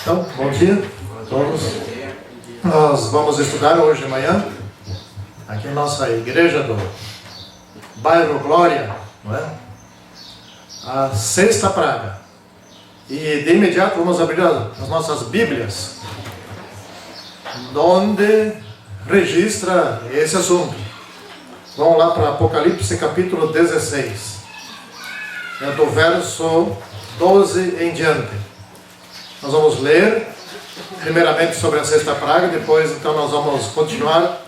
Então, bom dia a todos. Nós vamos estudar hoje de manhã, aqui em nossa igreja do bairro Glória, não é? A sexta praga. E de imediato vamos abrir as nossas Bíblias, onde registra esse assunto. Vamos lá para Apocalipse capítulo 16. É do verso 12 em diante. Nós vamos ler primeiramente sobre a sexta praga, depois então nós vamos continuar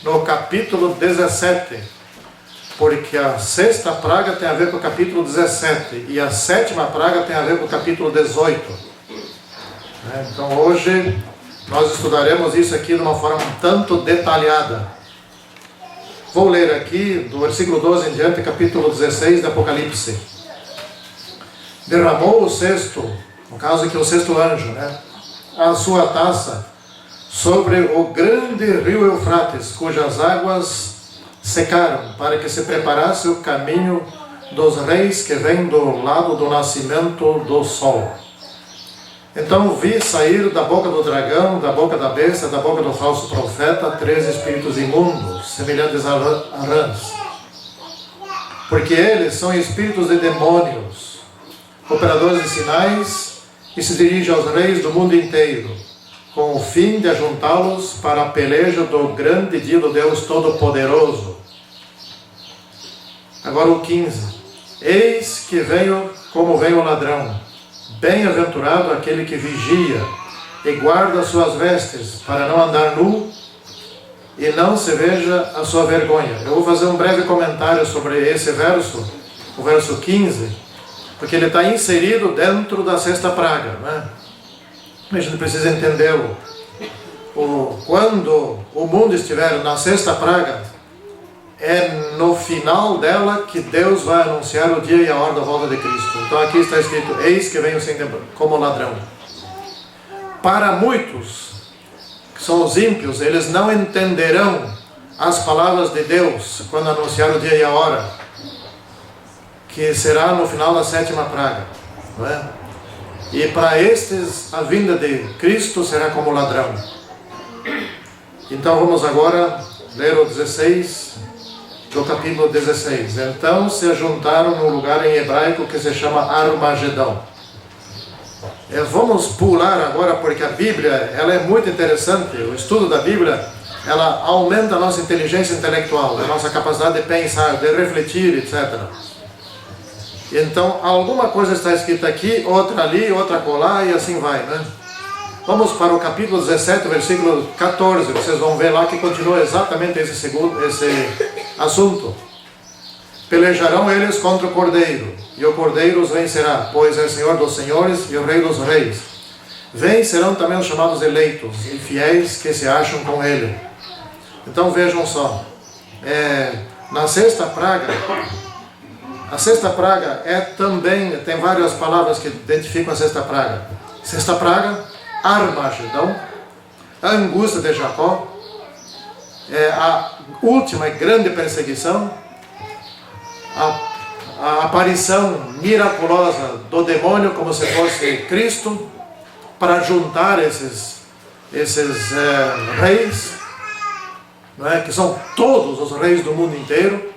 no capítulo 17, porque a sexta praga tem a ver com o capítulo 17 e a sétima praga tem a ver com o capítulo 18. Então hoje nós estudaremos isso aqui de uma forma um tanto detalhada. Vou ler aqui do versículo 12 em diante, capítulo 16 de Apocalipse. Derramou o sexto, no caso aqui o sexto anjo, a sua taça sobre o grande rio Eufrates, cujas águas secaram, para que se preparasse o caminho dos reis que vêm do lado do nascimento do sol. Então vi sair da boca do dragão, da boca da besta, da boca do falso profeta, 3 espíritos imundos, semelhantes a rãs. Porque eles são espíritos de demônios, operadores de sinais, e se dirigem aos reis do mundo inteiro, com o fim de ajuntá-los para a peleja do grande dia do Deus Todo-Poderoso. Agora o 15. Eis que venho como vem o ladrão. Bem-aventurado aquele que vigia e guarda as suas vestes, para não andar nu e não se veja a sua vergonha. Eu vou fazer um breve comentário sobre esse verso, o verso 15, porque ele está inserido dentro da sexta praga, A gente precisa entendê-lo. Quando o mundo estiver na sexta praga, é no final dela que Deus vai anunciar o dia e a hora da volta de Cristo. Então aqui está escrito: eis que venho como ladrão. Para muitos, que são os ímpios, eles não entenderão as palavras de Deus quando anunciar o dia e a hora, que será no final da sétima praga, E para estes, a vinda de Cristo será como ladrão. Então vamos agora ler o 16, do capítulo 16. Então se ajuntaram num lugar em hebraico que se chama Armagedão. Vamos pular agora, porque a Bíblia ela é muito interessante. O estudo da Bíblia, ela aumenta a nossa inteligência intelectual, a nossa capacidade de pensar, de refletir, etc. Então, alguma coisa está escrita aqui, outra ali, outra colar, e assim vai, Vamos para o capítulo 17, versículo 14. Vocês vão ver lá que continua exatamente esse assunto. Pelejarão eles contra o Cordeiro, e o Cordeiro os vencerá, pois é Senhor dos senhores e o Rei dos reis. Vencerão também os chamados eleitos e fiéis que se acham com ele. Então vejam só, na sexta praga, a sexta praga também, tem várias palavras que identificam a sexta praga. Sexta praga, Armagedão, a angústia de Jacó, a última e grande perseguição, a aparição miraculosa do demônio como se fosse Cristo, para juntar esses reis, que são todos os reis do mundo inteiro.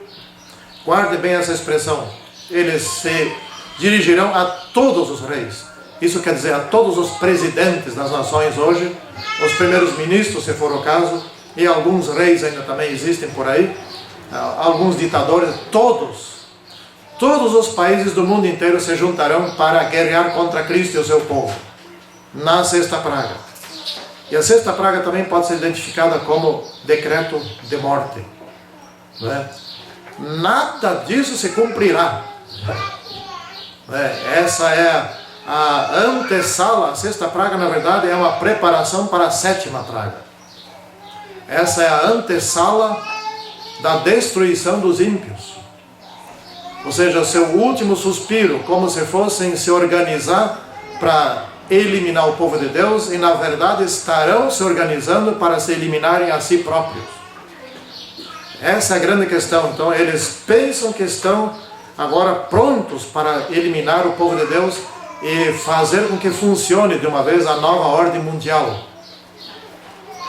Guarde bem essa expressão. Eles se dirigirão a todos os reis. Isso quer dizer a todos os presidentes das nações hoje, os primeiros ministros, se for o caso, e alguns reis ainda também existem por aí, alguns ditadores, todos os países do mundo inteiro se juntarão para guerrear contra Cristo e o seu povo, na sexta praga. E a sexta praga também pode ser identificada como decreto de morte, Nada disso se cumprirá. Essa é a antessala. A sexta praga, na verdade, é uma preparação para a sétima praga. Essa é a antessala da destruição dos ímpios. Ou seja, o seu último suspiro, como se fossem se organizar para eliminar o povo de Deus, e na verdade estarão se organizando para se eliminarem a si próprios. Essa é a grande questão. Então eles pensam que estão agora prontos para eliminar o povo de Deus, e fazer com que funcione de uma vez a nova ordem mundial.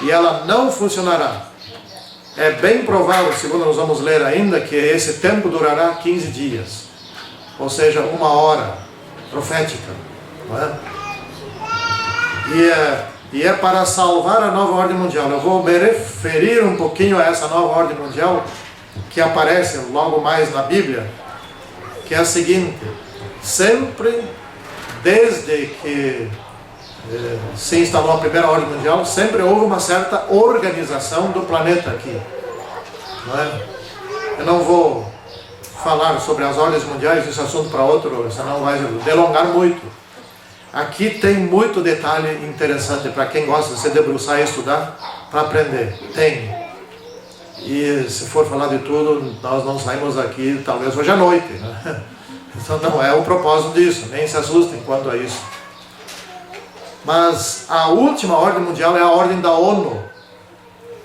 E ela não funcionará. É bem provável, segundo nós vamos ler ainda, que esse tempo durará 15 dias. Ou seja, 1 hora profética. Não é? E é para salvar a nova ordem mundial. Eu vou me referir um pouquinho a essa nova ordem mundial que aparece logo mais na Bíblia, que é a seguinte: sempre, desde que se instalou a primeira ordem mundial, sempre houve uma certa organização do planeta aqui. Não é? Eu não vou falar sobre as ordens mundiais, esse assunto para outro, senão vai delongar muito. Aqui tem muito detalhe interessante para quem gosta de se debruçar e estudar, para aprender. Tem. E se for falar de tudo, nós não saímos aqui talvez hoje à noite, né? Então não é o propósito disso, nem se assustem quanto a isso. Mas a última ordem mundial é a ordem da ONU,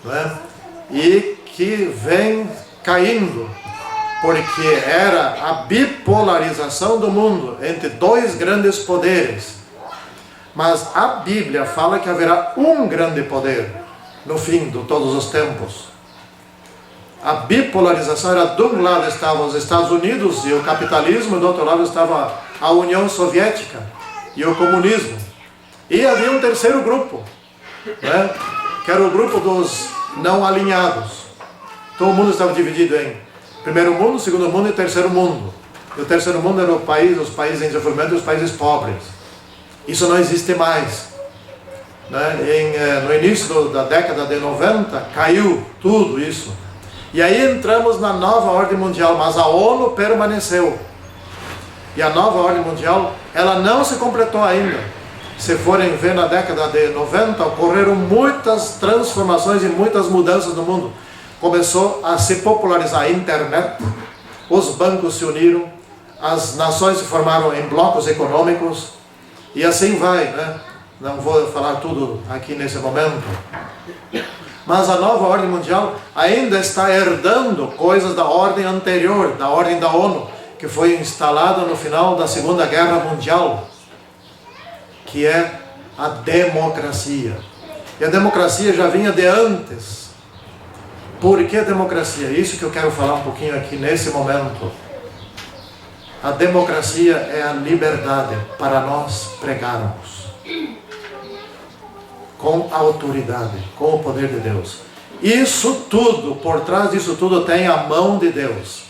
né? E que vem caindo, porque era a bipolarização do mundo entre dois grandes poderes. Mas a Bíblia fala que haverá um grande poder no fim de todos os tempos. A bipolarização era: de um lado estavam os Estados Unidos e o capitalismo, e do outro lado estava a União Soviética e o comunismo. E havia um terceiro grupo, né? Que era o grupo dos não alinhados. Todo o mundo estava dividido em primeiro mundo, segundo mundo e terceiro mundo. E o terceiro mundo era os países em desenvolvimento e os países pobres. Isso não existe mais, né? No início da década de 90 caiu tudo isso. E aí entramos na nova ordem mundial, mas a ONU permaneceu. E a nova ordem mundial, ela não se completou ainda. Se forem ver, na década de 90 ocorreram muitas transformações e muitas mudanças no mundo. Começou a se popularizar a internet, os bancos se uniram, as nações se formaram em blocos econômicos, e assim vai, né? Não vou falar tudo aqui nesse momento. Mas a nova ordem mundial ainda está herdando coisas da ordem anterior, da ordem da ONU, que foi instalada no final da Segunda Guerra Mundial, que é a democracia. E a democracia já vinha de antes. Por que a democracia? Isso que eu quero falar um pouquinho aqui nesse momento. A democracia é a liberdade para nós pregarmos com a autoridade, com o poder de Deus. Isso tudo, por trás disso tudo tem a mão de Deus.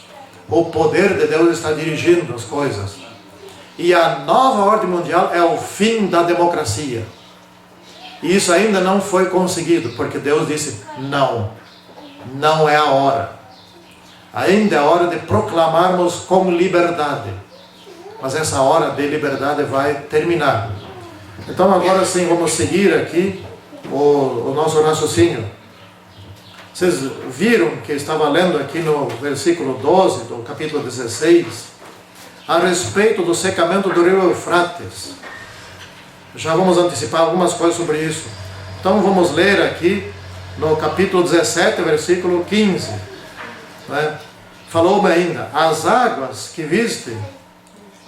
O poder de Deus está dirigindo as coisas. E a nova ordem mundial é o fim da democracia. E isso ainda não foi conseguido, porque Deus disse: não é a hora. Ainda é a hora de proclamarmos com liberdade. Mas essa hora de liberdade vai terminar. Então agora sim, vamos seguir aqui o nosso raciocínio. Vocês viram que eu estava lendo aqui no versículo 12 do capítulo 16, a respeito do secamento do rio Eufrates. Já vamos antecipar algumas coisas sobre isso. Então vamos ler aqui no capítulo 17, versículo 15. Né? Falou-me ainda: as águas que viste,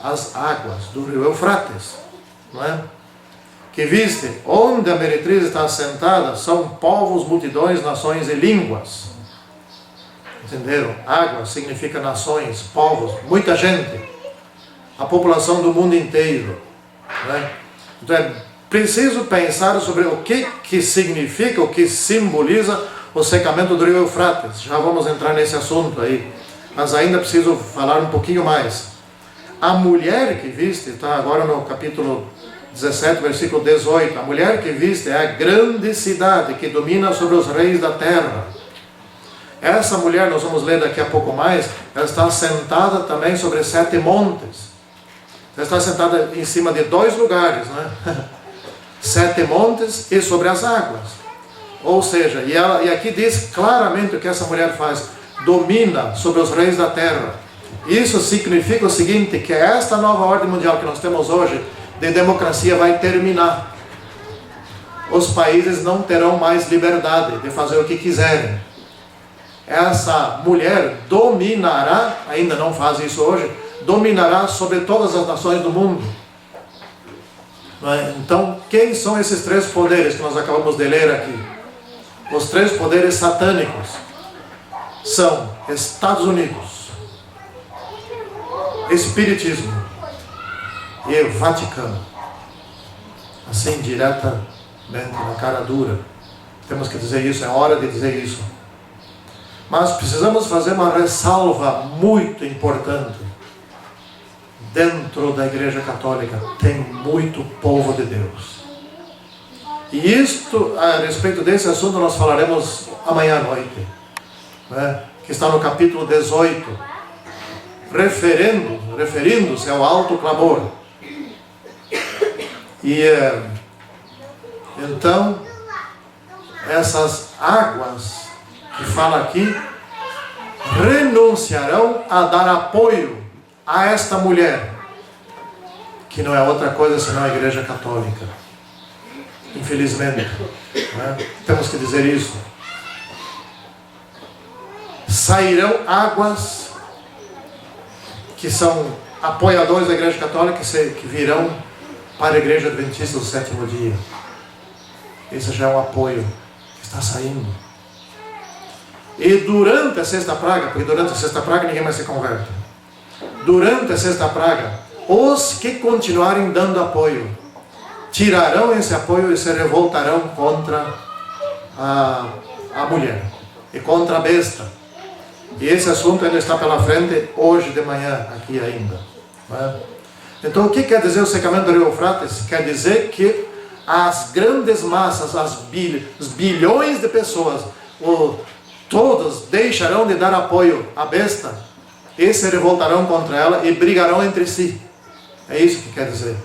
as águas do rio Eufrates, não é? Que viste, onde a meretriz está assentada, são povos, multidões, nações e línguas. Entenderam? Água significa nações, povos, muita gente. A população do mundo inteiro. Né? Então é preciso pensar sobre o que significa, o que simboliza o secamento do rio Eufrates. Já vamos entrar nesse assunto aí. Mas ainda preciso falar um pouquinho mais. A mulher que viste, está agora no capítulo 17, versículo 18. A mulher que viste é a grande cidade que domina sobre os reis da terra. Essa mulher, nós vamos ler daqui a pouco mais, ela está sentada também sobre 7 montes. Ela está sentada em cima de 2 lugares, né? 7 montes e sobre as águas. Ou seja, e aqui diz claramente o que essa mulher faz: domina sobre os reis da terra. Isso significa o seguinte, que esta nova ordem mundial que nós temos hoje, de democracia, vai terminar. Os países não terão mais liberdade de fazer o que quiserem. Essa mulher dominará, ainda não faz isso hoje, dominará sobre todas as nações do mundo. Então, quem são esses três poderes que nós acabamos de ler aqui? Os três poderes satânicos são Estados Unidos, Espiritismo e Vaticano. Assim, diretamente, na cara dura. Temos que dizer isso, é hora de dizer isso. Mas precisamos fazer uma ressalva muito importante. Dentro da Igreja Católica tem muito povo de Deus. E isto, a respeito desse assunto, nós falaremos amanhã à noite, né? Que está no capítulo 18, referindo-se ao alto clamor. E então, essas águas que fala aqui renunciarão a dar apoio a esta mulher, que não é outra coisa senão a Igreja Católica. Infelizmente, né? Temos que dizer isso. Sairão águas que são apoiadores da Igreja Católica, que virão para a Igreja Adventista do Sétimo Dia. Esse já é um apoio que está saindo. E durante a sexta praga, porque durante a sexta praga ninguém mais se converte. Durante a sexta praga, os que continuarem dando apoio tirarão esse apoio e se revoltarão contra a mulher e contra a besta. E esse assunto ainda está pela frente hoje de manhã, aqui ainda. Né? Então, o que quer dizer o secamento do rio Eufrates? Quer dizer que as grandes massas, os bilhões de pessoas, todos deixarão de dar apoio à besta e se revoltarão contra ela e brigarão entre si. É isso que quer dizer.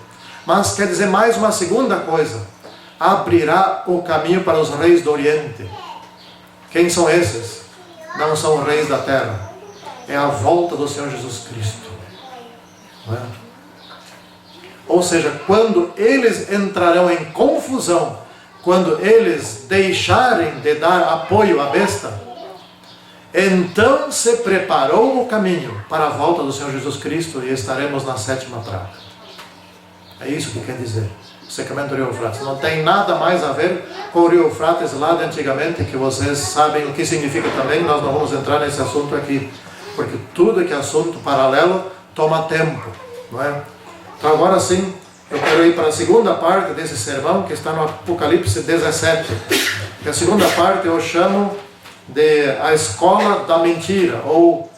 Mas quer dizer mais uma segunda coisa: abrirá o caminho para os reis do Oriente. Quem são esses? Não são reis da terra. É a volta do Senhor Jesus Cristo. Não é? Ou seja, quando eles entrarão em confusão, quando eles deixarem de dar apoio à besta, então se preparou o caminho para a volta do Senhor Jesus Cristo e estaremos na sétima praga. É isso que quer dizer o secamento do rio Eufrates. Não tem nada mais a ver com o rio Eufrates lá de antigamente, que vocês sabem o que significa também. Nós não vamos entrar nesse assunto aqui, porque tudo que é assunto paralelo toma tempo, não é? Então agora sim, eu quero ir para a segunda parte desse sermão, que está no Apocalipse 17. Que a segunda parte eu chamo de a escola da mentira, ou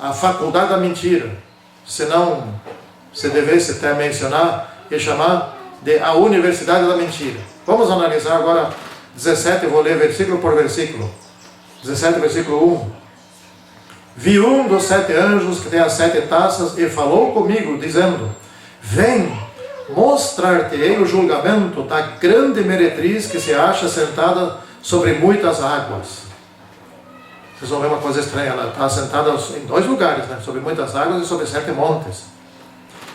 a faculdade da mentira. Se não se devesse até mencionar e chamar de a universidade da mentira. Vamos analisar agora 17, eu vou ler versículo por versículo. 17, versículo 1. Vi um dos 7 anjos que tem as 7 taças e falou comigo, dizendo: vem, mostrar-te-ei o julgamento da grande meretriz que se acha sentada sobre muitas águas. Vocês vão ver uma coisa estranha, ela está sentada em 2 lugares, né? Sobre muitas águas e sobre 7 montes.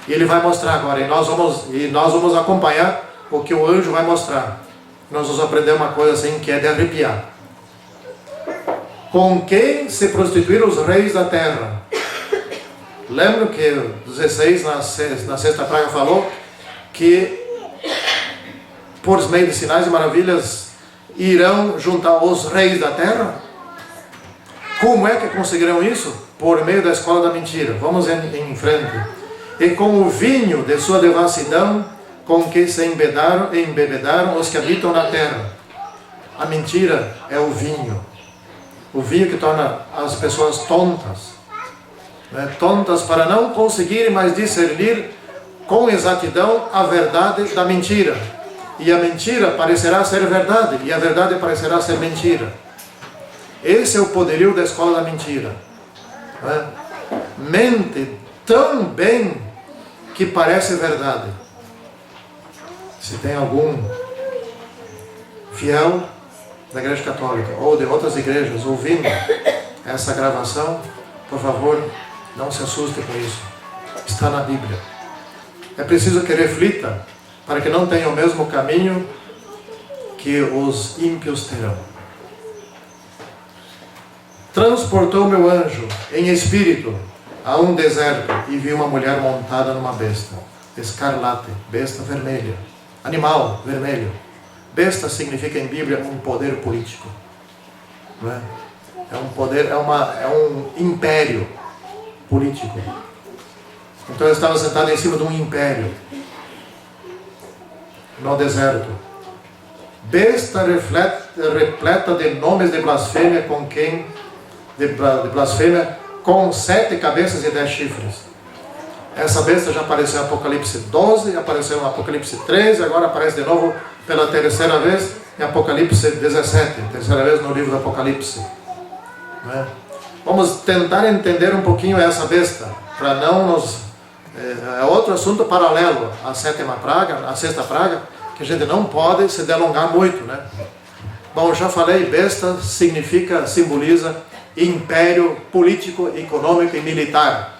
E ele vai mostrar agora, e nós vamos acompanhar o que o anjo vai mostrar. Nós vamos aprender uma coisa assim que é de arrepiar. Com quem se prostituíram os reis da terra? Lembra que 16 na sexta praga falou que por meio de sinais e maravilhas irão juntar os reis da terra? Como é que conseguirão isso? Por meio da escola da mentira. Vamos em frente. E com o vinho de sua devassidão, com que se embebedaram os que habitam na terra. A mentira é o vinho que torna as pessoas tontas, né? Tontas para não conseguirem mais discernir com exatidão a verdade da mentira. E a mentira parecerá ser verdade, e a verdade parecerá ser mentira. Esse é o poderio da escola da mentira, né? Mente tão bem que parece verdade. Se tem algum fiel da Igreja Católica ou de outras igrejas ouvindo essa gravação, por favor, não se assuste com isso. Está na Bíblia. É preciso que reflita para que não tenha o mesmo caminho que os ímpios terão. Transportou meu anjo em espírito a um deserto e vi uma mulher montada numa besta, escarlate, besta vermelha, animal vermelho. Besta significa em Bíblia um poder político. Não é? É um poder, é um império político. Então ele estava sentado em cima de um império no deserto. Besta repleta de nomes de blasfêmia com 7 cabeças e 10 chifres. Essa besta já apareceu em Apocalipse 12, apareceu em Apocalipse 13, agora aparece de novo pela terceira vez em Apocalipse 17, terceira vez no livro do Apocalipse. Não é? Vamos tentar entender um pouquinho essa besta, para não nos... É outro assunto paralelo à sétima praga, à sexta praga, que a gente não pode se delongar muito, né? Bom, eu já falei, besta simboliza império político, econômico e militar.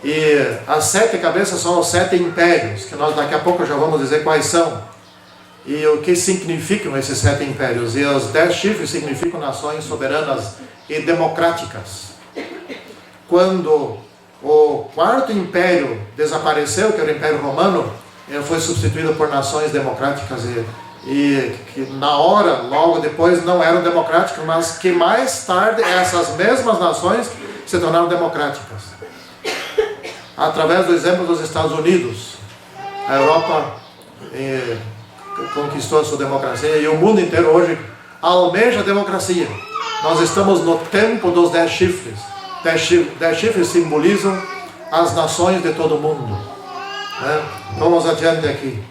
E as 7 cabeças são os 7 impérios, que nós daqui a pouco já vamos dizer quais são. E o que significam esses 7 impérios. E os 10 chifres significam nações soberanas e democráticas. Quando o 4º império desapareceu, que era o Império Romano, ele foi substituído por nações democráticas e que na hora, logo depois, não eram democráticas, mas que mais tarde essas mesmas nações se tornaram democráticas. Através do exemplo dos Estados Unidos, a Europa conquistou a sua democracia e o mundo inteiro hoje almeja a democracia. Nós estamos no tempo dos 10 chifres. 10 chifres simbolizam as nações de todo o mundo. Né? Vamos adiante aqui.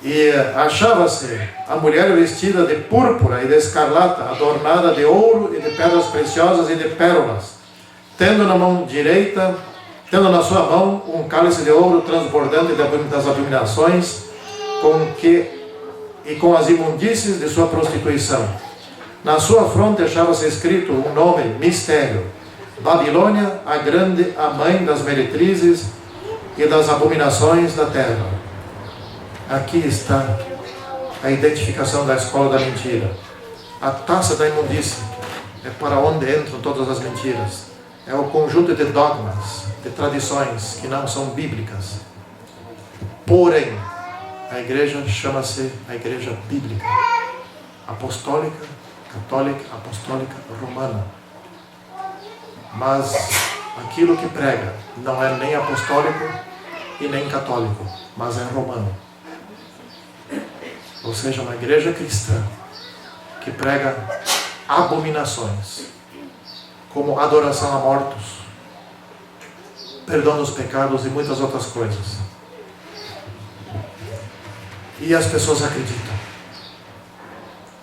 E achava-se a mulher vestida de púrpura e de escarlata, adornada de ouro e de pedras preciosas e de pérolas, tendo na mão direita, tendo na sua mão um cálice de ouro transbordante das abominações, com as imundícies de sua prostituição. Na sua fronte achava-se escrito um nome, mistério: Babilônia, a grande, a mãe das meretrizes e das abominações da terra. Aqui está a identificação da escola da mentira. A taça da imundície é para onde entram todas as mentiras. É o conjunto de dogmas, de tradições que não são bíblicas. Porém, a igreja chama-se a igreja bíblica, apostólica, católica, apostólica, romana. Mas aquilo que prega não é nem apostólico e nem católico, mas é romano. Ou seja, uma igreja cristã que prega abominações, como adoração a mortos, perdão dos pecados e muitas outras coisas. E as pessoas acreditam.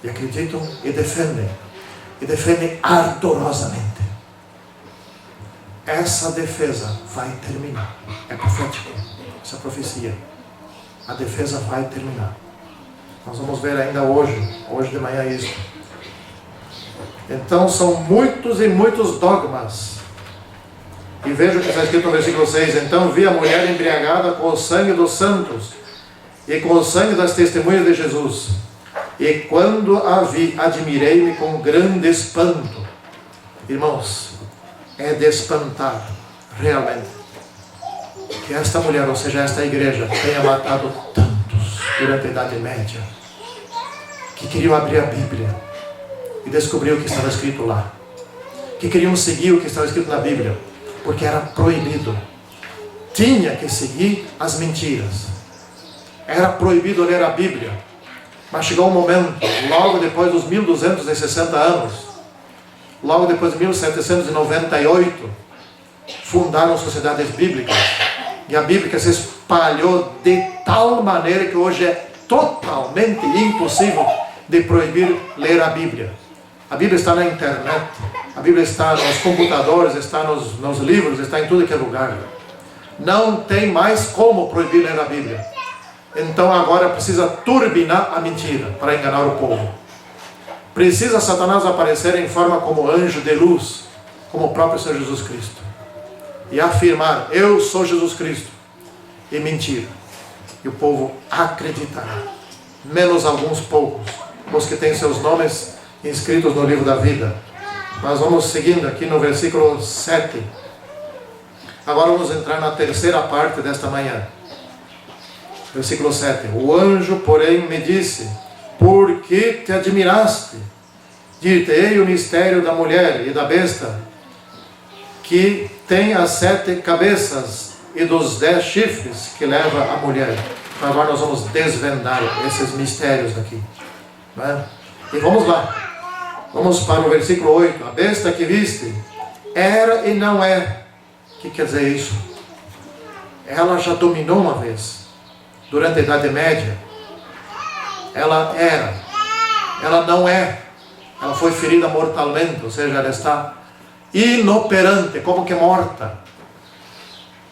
E acreditam e defendem. E defendem ardorosamente. Essa defesa vai terminar. É profético. Essa profecia. A defesa vai terminar. Nós vamos ver ainda hoje de manhã isso. Então são muitos e muitos dogmas. E veja o que está escrito no versículo 6. Então vi a mulher embriagada com o sangue dos santos e com o sangue das testemunhas de Jesus. E quando a vi, admirei-me com grande espanto. Irmãos, é de espantar realmente que esta mulher, ou seja, esta igreja, tenha matado tantos durante a Idade Média, que queriam abrir a Bíblia e descobrir o que estava escrito lá, que queriam seguir o que estava escrito na Bíblia, porque era proibido. Tinha que seguir as mentiras. Era proibido ler a Bíblia. Mas chegou um momento, logo depois dos 1260 anos, logo depois de 1798, fundaram sociedades bíblicas. E a Bíblia se espalhou de tal maneira que hoje é totalmente impossível de proibir ler a Bíblia. A Bíblia está na internet, a Bíblia está nos computadores, está nos livros, está em tudo que é lugar. Não tem mais como proibir ler a Bíblia. Então agora precisa turbinar a mentira para enganar o povo. Precisa Satanás aparecer em forma como anjo de luz, como o próprio Senhor Jesus Cristo, e afirmar: eu sou Jesus Cristo, e mentir. E o povo acreditará, menos alguns poucos, os que têm seus nomes inscritos no livro da vida. Mas vamos seguindo aqui no versículo 7. Agora vamos entrar na terceira parte desta manhã. Versículo 7. O anjo, porém, me disse: por que te admiraste? Dir-te-ei o mistério da mulher e da besta, que tem as 7 cabeças e dos 10 chifres que leva a mulher. Agora nós vamos desvendar esses mistérios aqui, não é? E vamos lá. Vamos para o versículo 8. A besta que viste era e não é. O que quer dizer isso? Ela já dominou uma vez. Durante a Idade Média. Ela era. Ela não é. Ela foi ferida mortalmente. Ou seja, ela está inoperante, como que morta.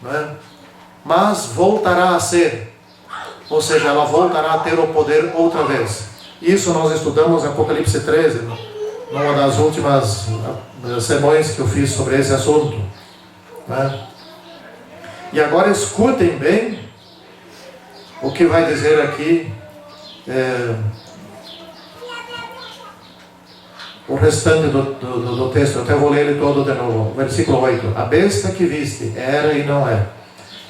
Não é? Mas voltará a ser. Ou seja, ela voltará a ter o poder outra vez. Isso nós estudamos em Apocalipse 13, numa das últimas sermões que eu fiz sobre esse assunto. Né? E agora escutem bem o que vai dizer aqui o restante do texto. Eu até vou ler ele todo de novo. Versículo 8. A besta que viste era e não é.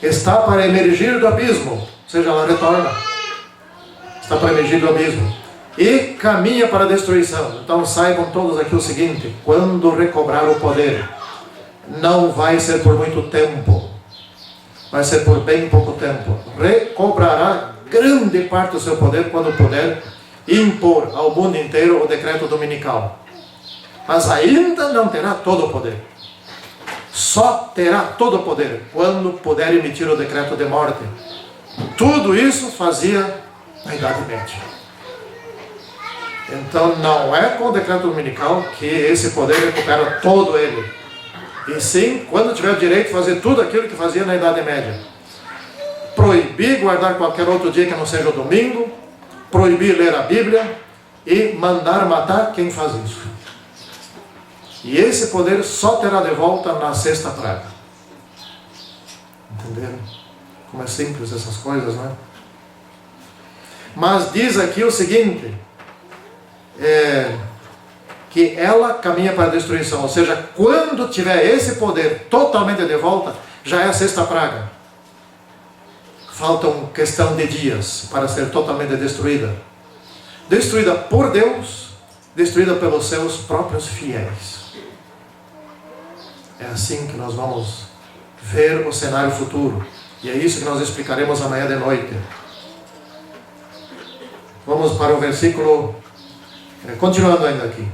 Está para emergir do abismo. Ou seja, ela retorna. Está para emergir do abismo. E caminha para a destruição. Então saibam todos aqui o seguinte: quando recobrar o poder, não vai ser por muito tempo, vai ser por bem pouco tempo. Recobrará grande parte do seu poder quando puder impor ao mundo inteiro o decreto dominical. Mas ainda não terá todo o poder. Só terá todo o poder quando puder emitir o decreto de morte. Tudo isso fazia na Idade Média. Então não é com o decreto dominical que esse poder recupera todo ele. E sim, quando tiver o direito de fazer tudo aquilo que fazia na Idade Média. Proibir guardar qualquer outro dia que não seja o domingo. Proibir ler a Bíblia. E mandar matar quem faz isso. E esse poder só terá de volta na sexta praga. Entenderam? Como é simples essas coisas, não é? Mas diz aqui o seguinte: que ela caminha para a destruição. Ou seja, quando tiver esse poder totalmente de volta, já é a sexta praga. Faltam questão de dias para ser totalmente destruída. Destruída por Deus, destruída pelos seus próprios fiéis. É assim que nós vamos ver o cenário futuro. E é isso que nós explicaremos amanhã de noite. Vamos para o versículo, continuando ainda aqui.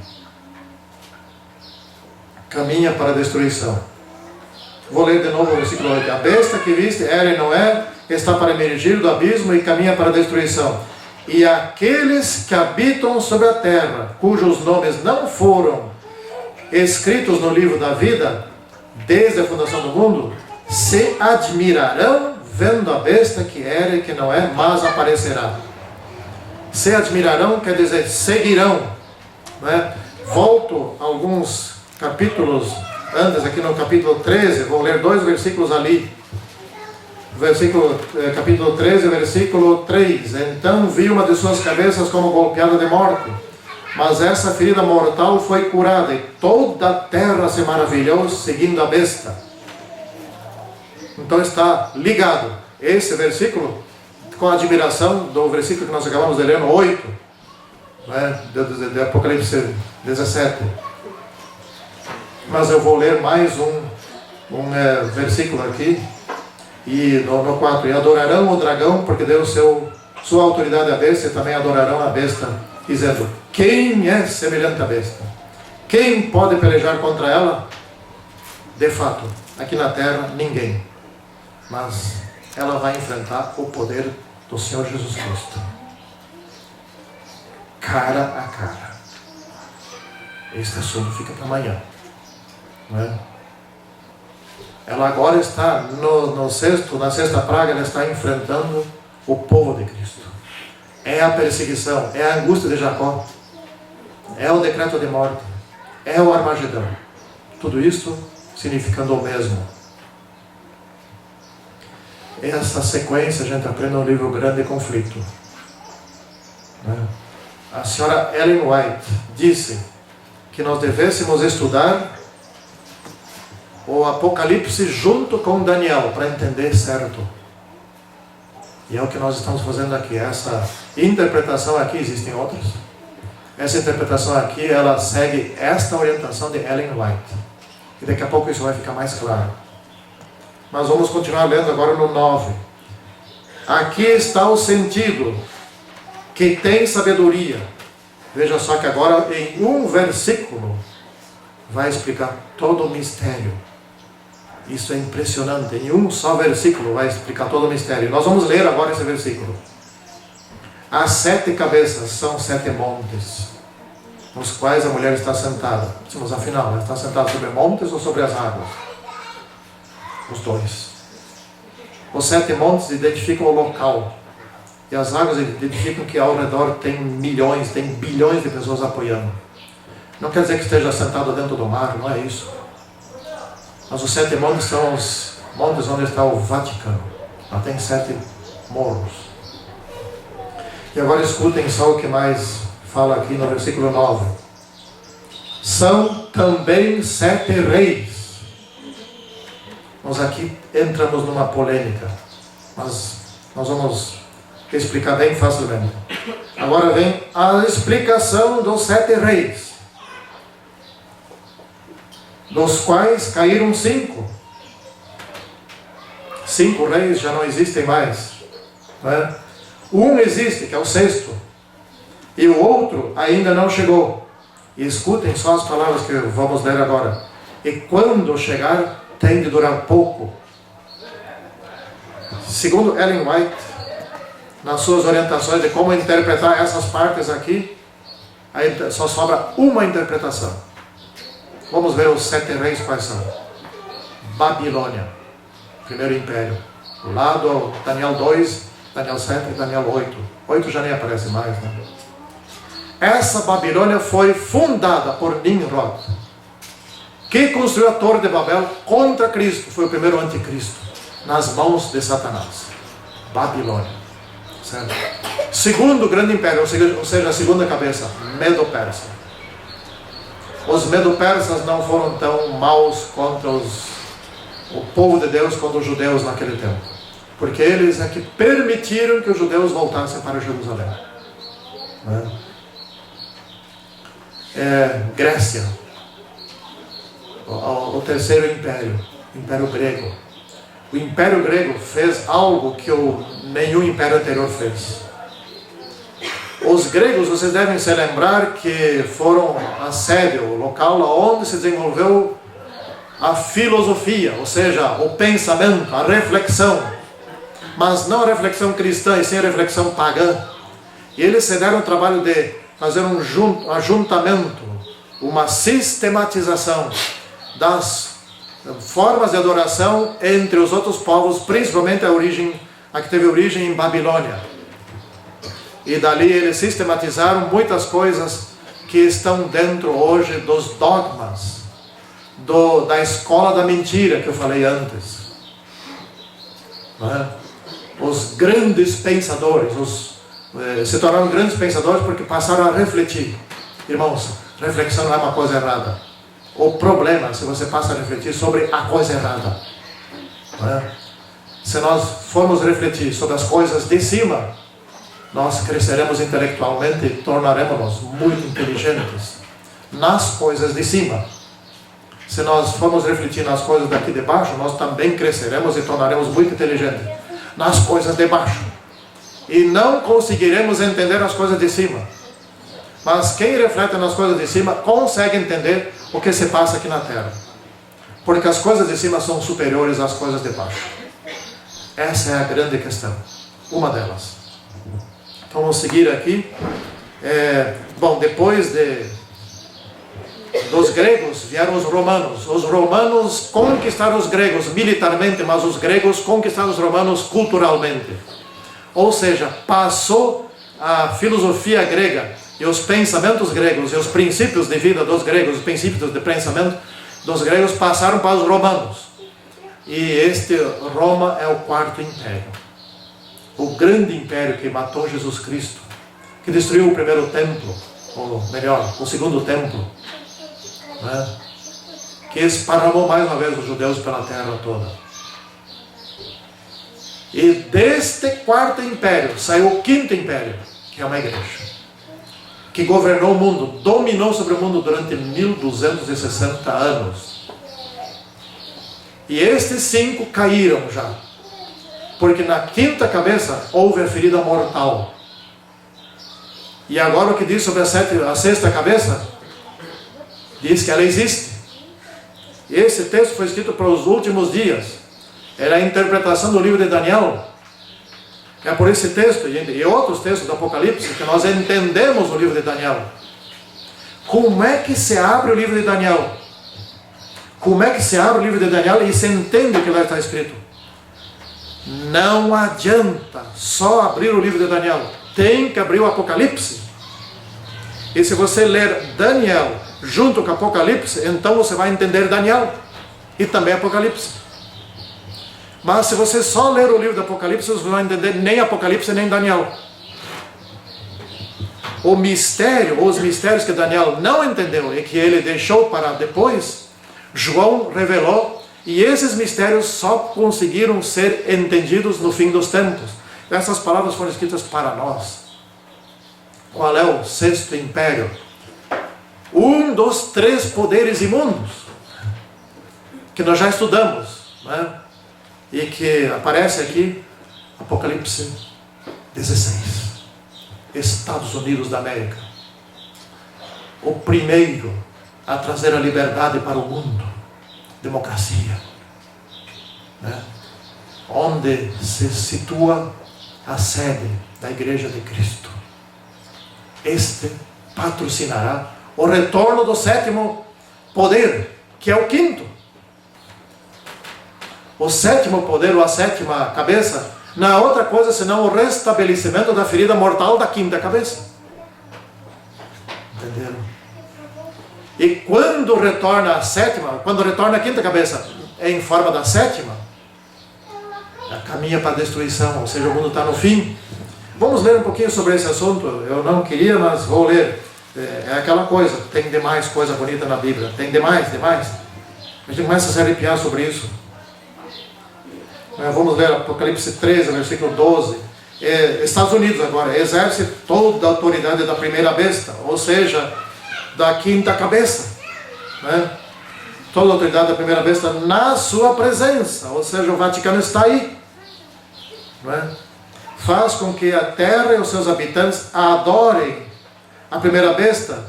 Caminha para a destruição. Vou ler de novo o versículo 8. A besta que viste era e não é, está para emergir do abismo e caminha para a destruição. E aqueles que habitam sobre a terra, cujos nomes não foram escritos no livro da vida, desde a fundação do mundo, se admirarão vendo a besta que era e que não é, mas aparecerá. Se admirarão quer dizer seguirão, não é? Volto alguns capítulos antes, aqui no capítulo 13, vou ler 2 versículos ali. Capítulo 13, versículo 3. Então vi uma de suas cabeças como golpeada de morte, mas essa ferida mortal foi curada, e toda a terra se maravilhou seguindo a besta. Então está ligado esse versículo com a admiração do versículo que nós acabamos de ler no 8, né, de Apocalipse 17. Mas eu vou ler mais um versículo aqui, e no 4. E adorarão o dragão, porque deu sua autoridade à besta, e também adorarão a besta, dizendo: quem é semelhante à besta? Quem pode pelejar contra ela? De fato, aqui na terra, ninguém. Mas ela vai enfrentar o poder do Senhor Jesus Cristo. Cara a cara. Este assunto fica para amanhã. Não é? Ela agora está na sexta praga, ela está enfrentando o povo de Cristo. É a perseguição, é a angústia de Jacó, é o decreto de morte, é o Armagedão. Tudo isso significando o mesmo. Essa sequência a gente aprende no livro Grande Conflito. A senhora Ellen White disse que nós devêssemos estudar o Apocalipse junto com Daniel, para entender certo. E é o que nós estamos fazendo aqui. Essa interpretação aqui, existem outras. Essa interpretação aqui, ela segue esta orientação de Ellen White. E daqui a pouco isso vai ficar mais claro. Mas vamos continuar lendo agora no 9. Aqui está o sentido que tem sabedoria. Veja só que agora em um versículo vai explicar todo o mistério. Isso é impressionante. Em um só versículo vai explicar todo o mistério. Nós vamos ler agora esse versículo. As 7 cabeças são 7 montes, nos quais a mulher está sentada. Mas afinal, ela está sentada sobre montes ou sobre as águas? Os dois. Os 7 montes identificam o local. E as águas identificam que ao redor tem milhões, tem bilhões de pessoas apoiando. Não quer dizer que esteja sentado dentro do mar, não é isso. Mas os 7 montes são os montes onde está o Vaticano. Lá tem 7 morros. E agora escutem só o que mais fala aqui no versículo 9. São também 7 reis. Nós aqui entramos numa polêmica, mas nós vamos explicar bem facilmente. Agora vem a explicação dos 7 reis, dos quais caíram 5. 5 reis já não existem mais, não é? Um existe, que é o 6º, e o outro ainda não chegou. E escutem só as palavras que vamos ler agora. E quando chegar, tem de durar pouco. Segundo Ellen White, nas suas orientações de como interpretar essas partes aqui, aí só sobra uma interpretação. Vamos ver os 7 reis quais são. Babilônia, primeiro império. Lá do Daniel 2, Daniel 7 e Daniel 8. 8 já nem aparece mais, né? Essa Babilônia foi fundada por Nimrod, que construiu a Torre de Babel contra Cristo. Foi o primeiro anticristo, nas mãos de Satanás. Babilônia, certo? Segundo grande império, ou seja, a segunda cabeça, Medo-Persa. Os Medo-Persas não foram tão maus contra o povo de Deus quanto os judeus naquele tempo, porque eles é que permitiram que os judeus voltassem para Jerusalém, né? Grécia, o terceiro império, Império Grego. O Império Grego fez algo que nenhum império anterior fez. Os gregos, vocês devem se lembrar que foram a sede, o local onde se desenvolveu a filosofia, ou seja, o pensamento, a reflexão, mas não a reflexão cristã, e sim a reflexão pagã. E eles se deram o trabalho de fazer um ajuntamento, uma sistematização das formas de adoração entre os outros povos, principalmente a que teve origem em Babilônia. E dali eles sistematizaram muitas coisas que estão dentro hoje dos dogmas, da escola da mentira que eu falei antes. Não é? Os grandes pensadores, se tornaram grandes pensadores porque passaram a refletir. Irmãos, reflexão não é uma coisa errada. O problema é se você passa a refletir sobre a coisa errada. Não é? Se nós formos refletir sobre as coisas de cima, nós cresceremos intelectualmente e tornaremos-nos muito inteligentes nas coisas de cima. Se nós formos refletir nas coisas daqui de baixo, nós também cresceremos e tornaremos muito inteligentes nas coisas de baixo. E não conseguiremos entender as coisas de cima. Mas quem reflete nas coisas de cima consegue entender o que se passa aqui na terra. Porque as coisas de cima são superiores às coisas de baixo. Essa é a grande questão. Uma delas. Então vamos seguir aqui. Bom, depois dos gregos vieram os romanos. Os romanos conquistaram os gregos militarmente, mas os gregos conquistaram os romanos culturalmente. Ou seja, passou a filosofia grega e os pensamentos gregos e os princípios de vida dos gregos, os princípios de pensamento dos gregos passaram para os romanos. E Roma é o 4º império. O grande império que matou Jesus Cristo, que destruiu o primeiro templo, ou melhor, o segundo templo, né? que esparramou mais uma vez os judeus pela terra toda. E deste quarto império saiu o quinto império, que é uma igreja, que governou o mundo, dominou sobre o mundo durante 1260 anos. E estes 5 caíram já, porque na quinta cabeça houve a ferida mortal. E agora o que diz sobre a sexta cabeça? Diz que ela existe. Esse texto foi escrito para os últimos dias. Era a interpretação do livro de Daniel. É por esse texto e outros textos do Apocalipse que nós entendemos o livro de Daniel. Como é que se abre o livro de Daniel? Como é que se abre o livro de Daniel e se entende o que lá está escrito? Não adianta só abrir o livro de Daniel. Tem que abrir o Apocalipse. E se você ler Daniel junto com o Apocalipse, então você vai entender Daniel e também Apocalipse. Mas se você só ler o livro do Apocalipse, você não vai entender nem Apocalipse nem Daniel. O mistério, ou os mistérios que Daniel não entendeu e que ele deixou para depois, João revelou, e esses mistérios só conseguiram ser entendidos no fim dos tempos. Essas palavras foram escritas para nós. Qual é o sexto império? Um dos 3 poderes imundos que nós já estudamos, né? E que aparece aqui, Apocalipse 16. Estados Unidos da América. O primeiro a trazer a liberdade para o mundo. Democracia. Né? Onde se situa a sede da Igreja de Cristo. Este patrocinará o retorno do 7º poder, que é o 5º. O 7º poder, ou a 7ª cabeça, não é outra coisa senão o restabelecimento da ferida mortal da 5ª cabeça. Entenderam? E quando retorna a 7ª, quando retorna a 5ª cabeça, é em forma da 7ª, caminha para a destruição, ou seja, o mundo está no fim. Vamos ler um pouquinho sobre esse assunto. Eu não queria, mas vou ler. É aquela coisa, tem demais coisa bonita na Bíblia, tem demais. A gente começa a se arrepiar sobre isso. Vamos ler Apocalipse 13, versículo 12. Estados Unidos agora exerce toda a autoridade da primeira besta, ou seja, da 5ª cabeça, né? Toda a autoridade da primeira besta na sua presença, ou seja, o Vaticano está aí, né? Faz com que a terra e os seus habitantes adorem a primeira besta,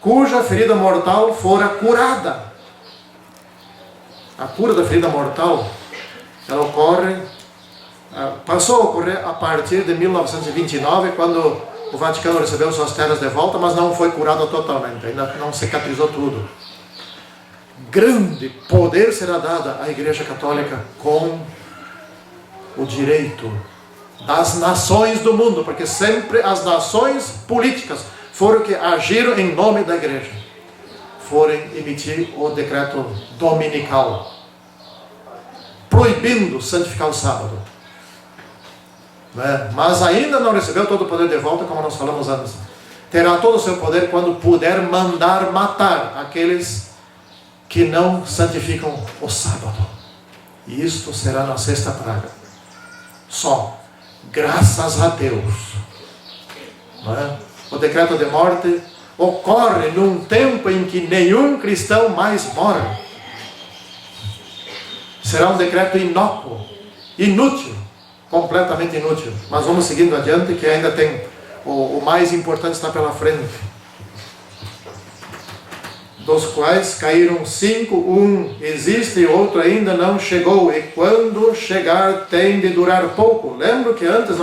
cuja ferida mortal fora curada. A cura da ferida mortal, ela passou a ocorrer a partir de 1929, quando o Vaticano recebeu suas terras de volta, mas não foi curada totalmente, ainda não cicatrizou tudo. Grande poder será dado à Igreja Católica com o direito das nações do mundo, porque sempre as nações políticas foram que agiram em nome da Igreja, foram emitir o decreto dominical, proibindo santificar o sábado. Mas ainda não recebeu todo o poder de volta, como nós falamos antes. Terá todo o seu poder quando puder mandar matar aqueles que não santificam o sábado. E isto será na 6ª praga. Só, graças a Deus. O decreto de morte ocorre num tempo em que nenhum cristão mais morre. Será um decreto inócuo, inútil, completamente inútil. Mas vamos seguindo adiante, que ainda tem o mais importante está pela frente. Dos quais caíram 5, um existe e outro ainda não chegou, e quando chegar tem de durar pouco. Lembra que antes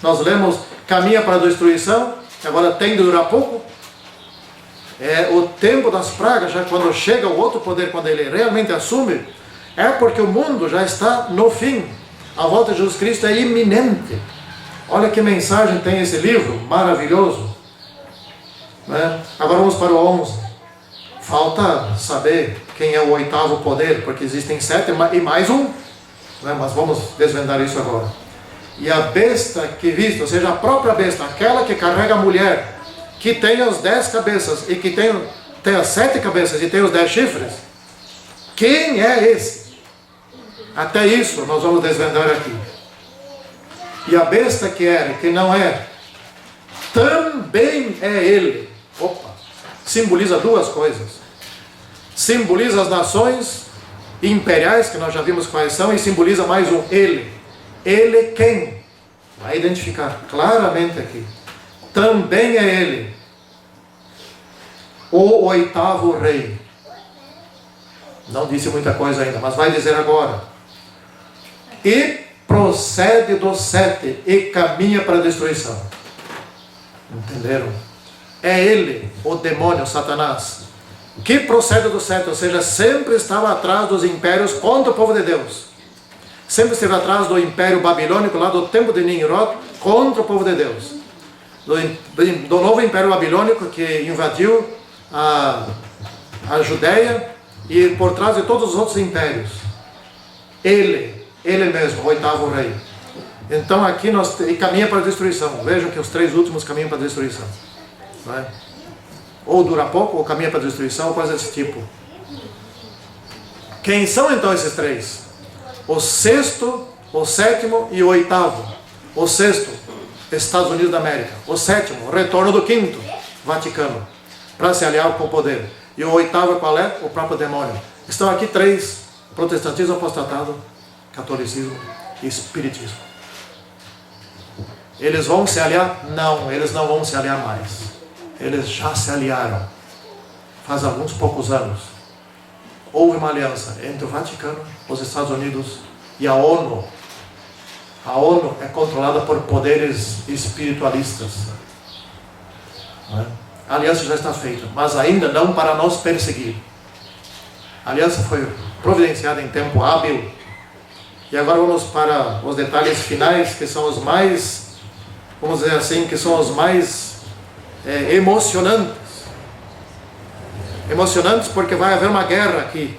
nós lemos caminha para a destruição, agora tem de durar pouco? É o tempo das pragas, já quando chega o outro poder, quando ele realmente assume, é porque o mundo já está no fim. A volta de Jesus Cristo é iminente. Olha que mensagem tem esse livro, maravilhoso. Agora vamos para o 11. Falta saber quem é o 8º poder, porque existem 7 e mais um. Mas vamos desvendar isso agora. E a besta que viste, ou seja, a própria besta, aquela que carrega a mulher, que tem as 10 cabeças e que tem as 7 cabeças e tem os 10 chifres, Quem é esse? Até isso nós vamos desvendar aqui. E a besta que era e que não é, também é ele. Opa! Simboliza duas coisas. Simboliza as nações imperiais, que nós já vimos quais são, e simboliza mais um ele. Ele quem? Vai identificar claramente aqui. Também é ele, o oitavo rei. Não disse muita coisa ainda, mas vai dizer agora. E procede do 7 e caminha para a destruição. Entenderam? É ele, o demônio, Satanás, que procede do 7, ou seja, sempre estava atrás dos impérios contra o povo de Deus. Sempre esteve atrás do império babilônico, lá do tempo de Nimrod, contra o povo de Deus. Do novo império babilônico que invadiu a Judéia e por trás de todos os outros impérios. Ele mesmo, o oitavo rei. Então aqui e caminha para a destruição. Vejam que os três últimos caminham para a destruição. Não é? Ou dura pouco, ou caminha para a destruição, ou coisa desse tipo. Quem são então esses três? O sexto, o sétimo e o oitavo. O sexto, Estados Unidos da América. O sétimo, o retorno do quinto, Vaticano, para se aliar com o poder. E o oitavo qual é? O próprio demônio. Estão aqui três: protestantismo, apostatado, catolicismo e espiritismo. Eles vão se aliar? Não, eles não vão se aliar mais. Eles já se aliaram. Faz alguns poucos anos. Houve uma aliança entre o Vaticano, os Estados Unidos e a ONU. A ONU é controlada por poderes espiritualistas. Não é? A aliança já está feita, mas ainda não para nos perseguir. A aliança foi providenciada em tempo hábil. E agora vamos para os detalhes finais, que são os mais, vamos dizer assim, que são os mais emocionantes. Emocionantes porque vai haver uma guerra aqui.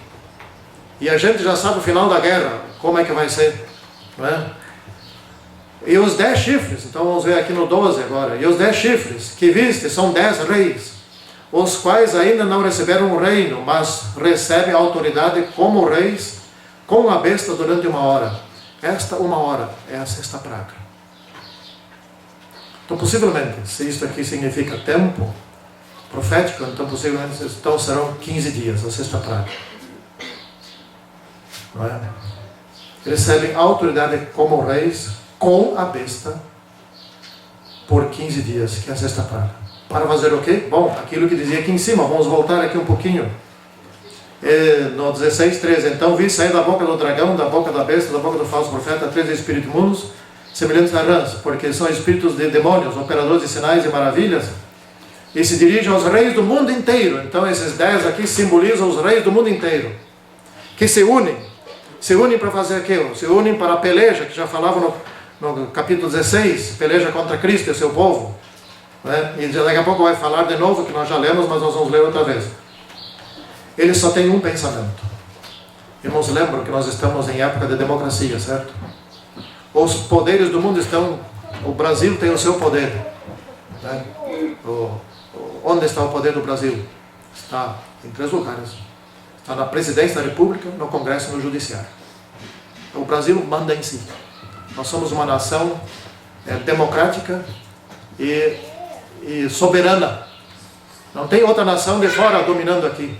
E a gente já sabe o final da guerra, como é que vai ser. Não é? E os 10 chifres, então vamos ver aqui no 12 agora. E os 10 chifres que viste são 10 reis, os quais ainda não receberam o reino, mas recebem a autoridade como reis, com a besta durante 1 hora. Esta 1 hora é a sexta praga. Então possivelmente, se isto aqui significa tempo profético, então possivelmente serão 15 dias, a sexta praga. Não é? Recebem autoridade como reis, com a besta, por 15 dias, que é a sexta praga. Para fazer o quê? Bom, aquilo que dizia aqui em cima, vamos voltar aqui um pouquinho. No 16:13, então vi sair da boca do dragão, da boca da besta, da boca do falso profeta, 3 espíritos imundos, semelhantes a rãs, porque são espíritos de demônios, operadores de sinais e maravilhas, e se dirigem aos reis do mundo inteiro. Então esses 10 aqui simbolizam os reis do mundo inteiro, que se unem para fazer aquilo, se unem para a peleja, que já falava no capítulo 16, peleja contra Cristo e seu povo, né? E daqui a pouco vai falar de novo, que nós já lemos, mas nós vamos ler outra vez. Eles só têm um pensamento. Irmãos, lembram que nós estamos em época de democracia, certo? Os poderes do mundo estão... O Brasil tem o seu poder, né? Onde está o poder do Brasil? Está em 3 lugares. Está na presidência da República, no Congresso e no Judiciário. O Brasil manda em si. Nós somos uma nação democrática e soberana. Não tem outra nação de fora dominando aqui.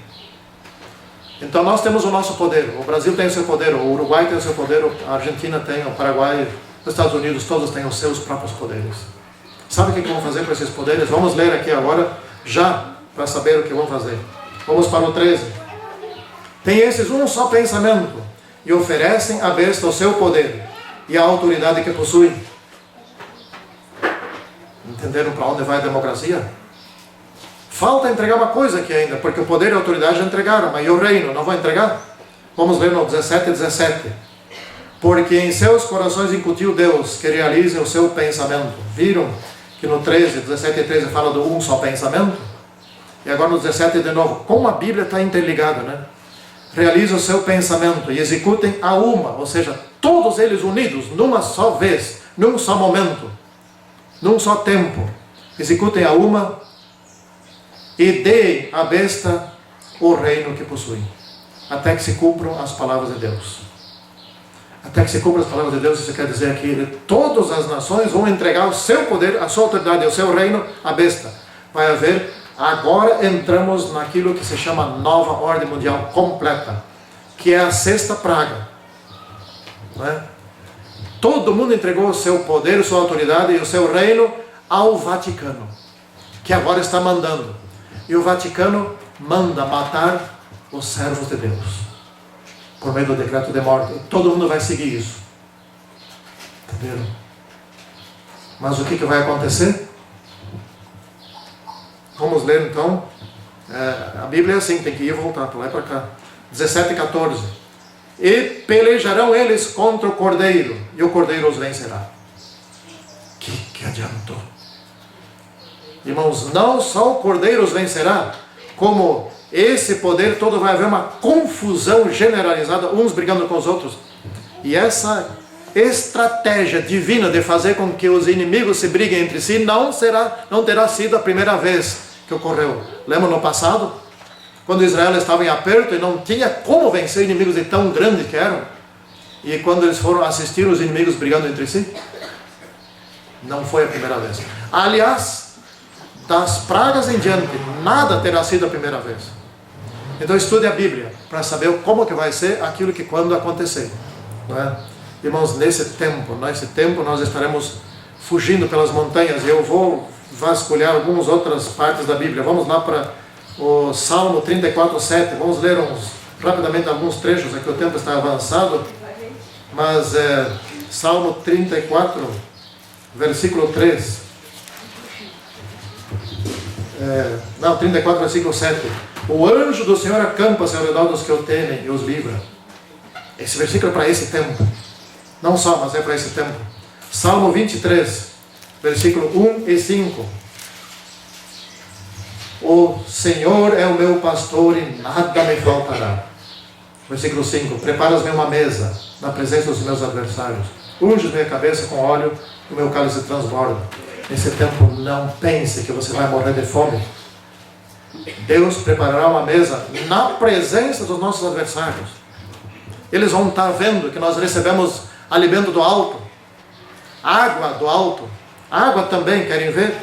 Então nós temos o nosso poder. O Brasil tem o seu poder, o Uruguai tem o seu poder, a Argentina tem, o Paraguai, os Estados Unidos, todos têm os seus próprios poderes. Sabe o que vão fazer com esses poderes? Vamos ler aqui agora, já, para saber o que vão fazer. Vamos para o 13. Tem esses um só pensamento, e oferecem à besta o seu poder e a autoridade que possuem. Entenderam para onde vai a democracia? Falta entregar uma coisa aqui ainda, porque o poder e a autoridade já entregaram, mas e o reino, não vão entregar? Vamos ler no 17:17. Porque em seus corações incutiu Deus que realizem o seu pensamento. Viram que no 17:13 fala do um só pensamento? E agora no 17 de novo, como a Bíblia está interligada, né? Realizem o seu pensamento e executem a uma, ou seja, todos eles unidos, numa só vez, num só momento, num só tempo. Executem a uma e deem à besta o reino que possuem. até que se cumpram as palavras de Deus. Até que se cumpram as palavras de Deus, isso quer dizer que todas as nações vão entregar o seu poder, a sua autoridade, o seu reino à besta. Vai haver, agora entramos naquilo que se chama nova ordem mundial completa, que é a sexta praga. Não é? Todo mundo entregou o seu poder, sua autoridade e o seu reino ao Vaticano, que agora está mandando. E o Vaticano manda matar os servos de Deus, por meio do decreto de morte. Todo mundo vai seguir isso. Entenderam? Mas o que vai acontecer? Vamos ler então. A Bíblia é assim, tem que ir e voltar para lá e para cá. 17 e 14. E pelejarão eles contra o Cordeiro, e o Cordeiro os vencerá. Que adiantou? Irmãos, não só o Cordeiro os vencerá, como esse poder todo vai haver uma confusão generalizada, uns brigando com os outros. E essa estratégia divina de fazer com que os inimigos se briguem entre si não terá sido a primeira vez que ocorreu. Lembra no passado? Quando Israel estava em aperto e não tinha como vencer inimigos de tão grandes que eram. E quando eles foram assistir os inimigos brigando entre si? Não foi a primeira vez. Aliás, das pragas em diante, nada terá sido a primeira vez. Então estude a Bíblia para saber como que vai ser aquilo que quando acontecer. Não é? Irmãos, nesse tempo nós estaremos fugindo pelas montanhas. E eu vou vasculhar algumas outras partes da Bíblia. Vamos lá para o Salmo 34:7. Vamos ler rapidamente alguns trechos, aqui o tempo está avançado. Mas Salmo 34, versículo 3. 34, versículo 7. O anjo do Senhor acampa-se ao redor dos que o temem e os livra. Esse versículo é para esse tempo. Não só, mas é para esse tempo. Salmo 23, versículo 1 e 5. O Senhor é o meu pastor e nada me faltará. Versículo 5. Preparas-me uma mesa na presença dos meus adversários. Unges minha cabeça com óleo e o meu cálice transborda. Nesse tempo não pense que você vai morrer de fome. Deus preparará uma mesa na presença dos nossos adversários. Eles vão estar vendo que nós recebemos alimento do alto, água do alto. Água também, querem ver?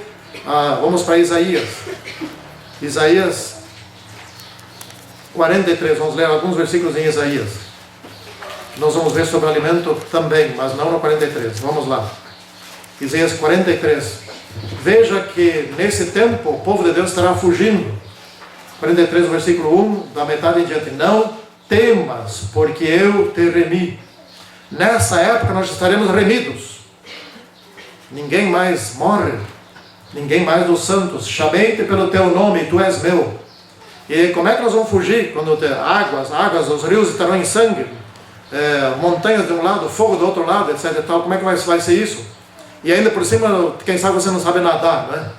Vamos para Isaías. Isaías 43, vamos ler alguns versículos em Isaías. Nós vamos ver sobre alimento também, mas não no 43. Vamos lá. Isaías 43. Veja que nesse tempo o povo de Deus estará fugindo. 43, versículo 1, da metade em diante. Não temas, porque eu te remi. Nessa época nós estaremos remidos. Ninguém mais morre. Ninguém mais dos santos. Chamei-te pelo teu nome, tu és meu. E como é que nós vamos fugir? Quando águas, os rios estarão em sangue, montanhas de um lado, fogo do outro lado, etc. E tal. Como é que vai ser isso? E ainda por cima, quem sabe você não sabe nadar, não é?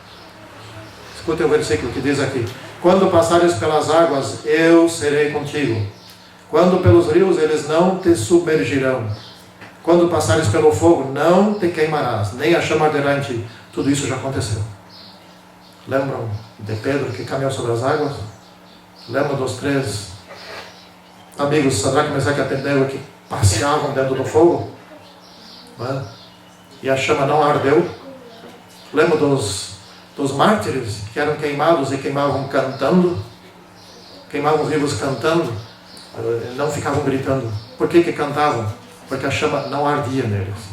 Escute o versículo que diz aqui. Quando passares pelas águas, eu serei contigo. Quando pelos rios, eles não te submergirão. Quando passares pelo fogo, não te queimarás, nem a chama arderá em ti. Tudo isso já aconteceu. Lembram de Pedro que caminhou sobre as águas? Lembram dos 3 amigos, Sadraque, Mesaque e Abednego, que passeavam dentro do fogo? Não é? E a chama não ardeu? Lembram dos mártires que eram queimados e queimavam cantando? Queimavam vivos cantando? Não ficavam gritando. Por que cantavam? Porque a chama não ardia neles.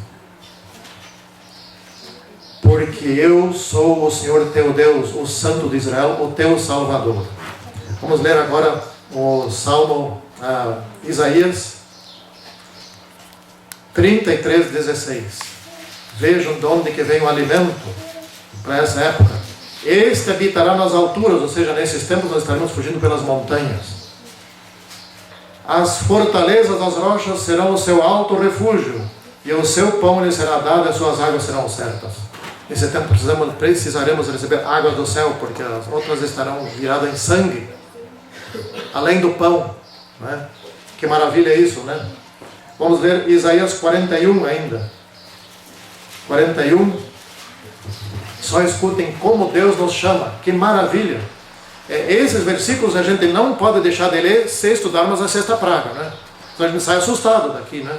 Porque eu sou o Senhor teu Deus, o Santo de Israel, o teu Salvador. Vamos ler agora o Salmo Isaías 33:16. Vejam de onde que vem o alimento para essa época. Este habitará nas alturas, ou seja, nesses tempos nós estaremos fugindo pelas montanhas. As fortalezas das rochas serão o seu alto refúgio, e o seu pão lhe será dado, e as suas águas serão certas. Nesse tempo precisaremos receber águas do céu, porque as outras estarão viradas em sangue, além do pão. Né? Que maravilha é isso, né? Vamos ler Isaías 41 ainda. 41. Só escutem como Deus nos chama. Que maravilha! Esses versículos a gente não pode deixar de ler se estudarmos a sexta praga, né? Então a gente sai assustado daqui, né?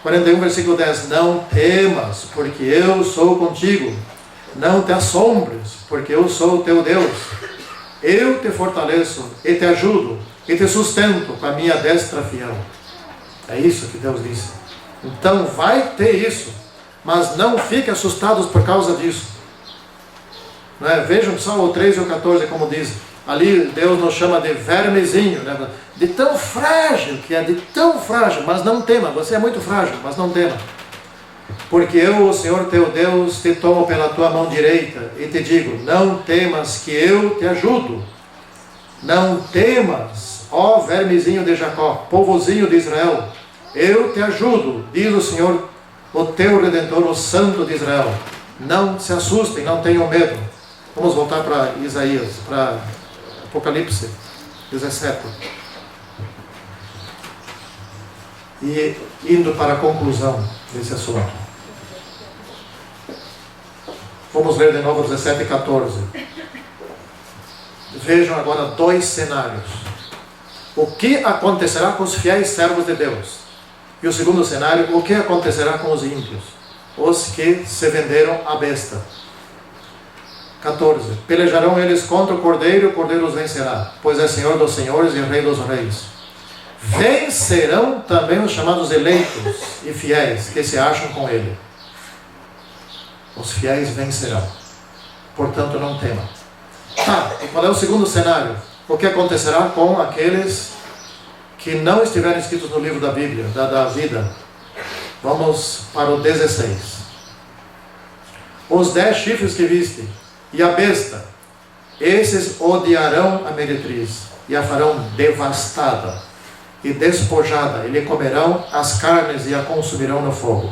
41, versículo 10. Não temas, porque eu sou contigo. Não te assombres, porque eu sou o teu Deus. Eu te fortaleço e te ajudo e te sustento com a minha destra fiel. É isso que Deus disse. Então vai ter isso, mas não fique assustados por causa disso. Não é? Vejam só o 13 e o 14 como diz. Ali Deus nos chama de vermezinho, né? De tão frágil que é, de tão frágil, mas não tema. Você é muito frágil, mas não tema. Porque eu, o Senhor teu Deus, te tomo pela tua mão direita e te digo, não temas que eu te ajudo. Não temas, ó vermezinho de Jacó, povozinho de Israel. Eu te ajudo, diz o Senhor, o teu Redentor, o Santo de Israel. Não se assustem, não tenham medo. Vamos voltar para Isaías, para Apocalipse 17. E indo para a conclusão desse assunto. Vamos ler de novo 17 e 14. Vejam agora dois cenários. O que acontecerá com os fiéis servos de Deus? E o segundo cenário, o que acontecerá com os ímpios? Os que se venderam à besta. 14. Pelejarão eles contra o cordeiro, e o cordeiro os vencerá, pois é Senhor dos senhores e Rei dos reis. Vencerão também os chamados eleitos e fiéis, que se acham com ele. Os fiéis vencerão. Portanto, não tema. E qual é o segundo cenário? O que acontecerá com aqueles que não estiverem escritos no livro da Bíblia, da vida? Vamos para o 16. Os 10 chifres que viste, e a besta, esses odiarão a meretriz, e a farão devastada e despojada, e lhe comerão as carnes e a consumirão no fogo.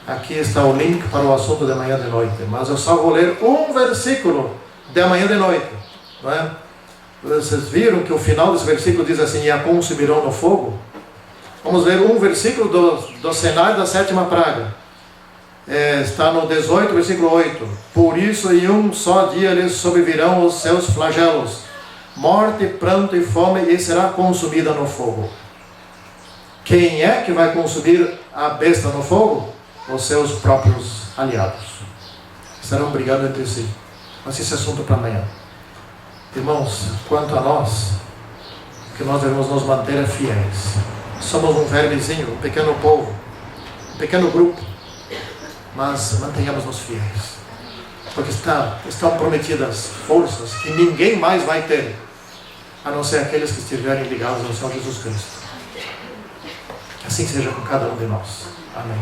Aqui está o link para o assunto de amanhã de noite, mas eu só vou ler um versículo de amanhã de noite, não é? Vocês viram que o final desse versículo diz assim, e a consumirão no fogo? Vamos ler um versículo do cenário da sétima praga. Está no 18, versículo 8. Por isso em um só dia lhes sobrevirão os seus flagelos, morte, pranto e fome, e será consumida no fogo. Quem é que vai consumir a besta no fogo? Os seus próprios aliados. Estarão brigando entre si. Mas esse é assunto para amanhã. Irmãos, quanto a nós, que nós devemos nos manter fiéis. Somos um vermezinho, um pequeno povo, um pequeno grupo, mas mantenhamos-nos fiéis, porque estão prometidas forças que ninguém mais vai ter, a não ser aqueles que estiverem ligados ao Senhor Jesus Cristo. Que assim seja com cada um de nós. Amém.